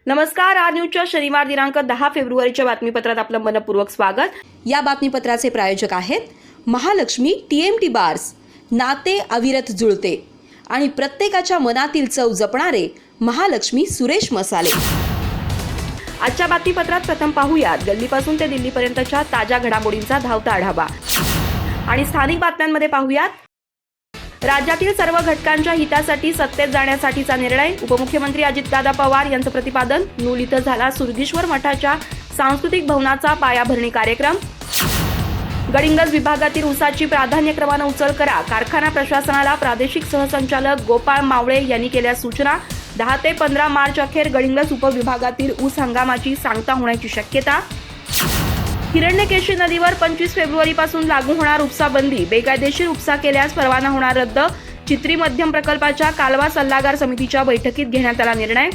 नमस्कार, आर न्यूजच्या शनिवार दिनांक 10 फेब्रुवारीच्या बातमीपत्रात आपलं मनपूर्वक स्वागत। या बातमीपत्राचे प्रायोजक आहेत महालक्ष्मी टीएमटी बार्स, नाते अविरत जुळते आणि प्रत्येकाच्या मनातील चव जपणारे महालक्ष्मी सुरेश मसाले। आजच्या बातमीपत्रात प्रथम पाहूयात गल्लीपासून ते दिल्लीपर्यंतच्या ताज्या घडामोडींचा धावता आढावा आणि स्थानिक बातम्यांमध्ये पाहूयात राज्यातील सर्व घटकांच्या हितासाठी सत्तेत जाण्यासाठीचा निर्णय। उपमुख्यमंत्री अजितदादा पवार यांचं प्रतिपादन। नूल इथं झाला सुरगीश्वर मठाच्या सांस्कृतिक भवनाचा पायाभरणी कार्यक्रम। गडिंग्लज विभागातील ऊसाची प्राधान्यक्रमाने उचल करा, कारखाना प्रशासनाला प्रादेशिक सहसंचालक गोपाळ मावळे यांनी केल्या सूचना। 10 ते 15 मार्च अखेर गडिंग्लज उपविभागातील ऊस हंगामाची सांगता होण्याची शक्यता। हिरण्यकेशी नदीवर 25 फेब्रुवारीपासून लागू होणार उपसा बंदी, बेकायदेशीर उपसा केल्यास परवाना होणार रद्द। चित्री मध्यम प्रकल्पाच्या कालवा सल्लागार समितीच्या बैठकीत घेण्यात आला निर्णय।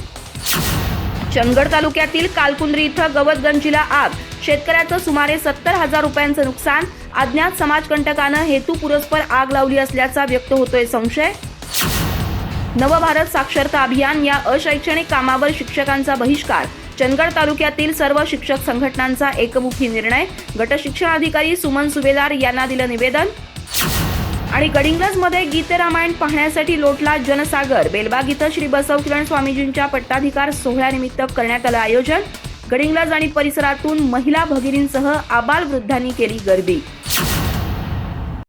चंदगड तालुक्यातील कालकुंद्री इथं गवतगंजीला आग, शेतकऱ्याचं सुमारे 70,000 रुपयांचं नुकसान। अज्ञात समाजकंटकानं हेतुपुरस्पर आग लावली असल्याचा व्यक्त होतोय संशय। नवभारत साक्षरता अभियान या अशैक्षणिक कामावर शिक्षकांचा बहिष्कार, चंदगड तालुक्यातील सर्व शिक्षक संघटनांचा एकमुखी निर्णय। गट शिक्षण अधिकारी सुमन सुभेदार यांना दिलं निवेदन। आणि गडिंग्लजमध्ये गीते रामायण पाहण्यासाठी लोटला जनसागर, बेलबाग इथं श्री बसव किरण स्वामीजींच्या पट्टाधिकार सोहळ्यानिमित्त करण्यात आलं आयोजन। गडिंग्लज आणि परिसरातून महिला भगिनींसह आबाल वृद्धांनी केली गर्दी।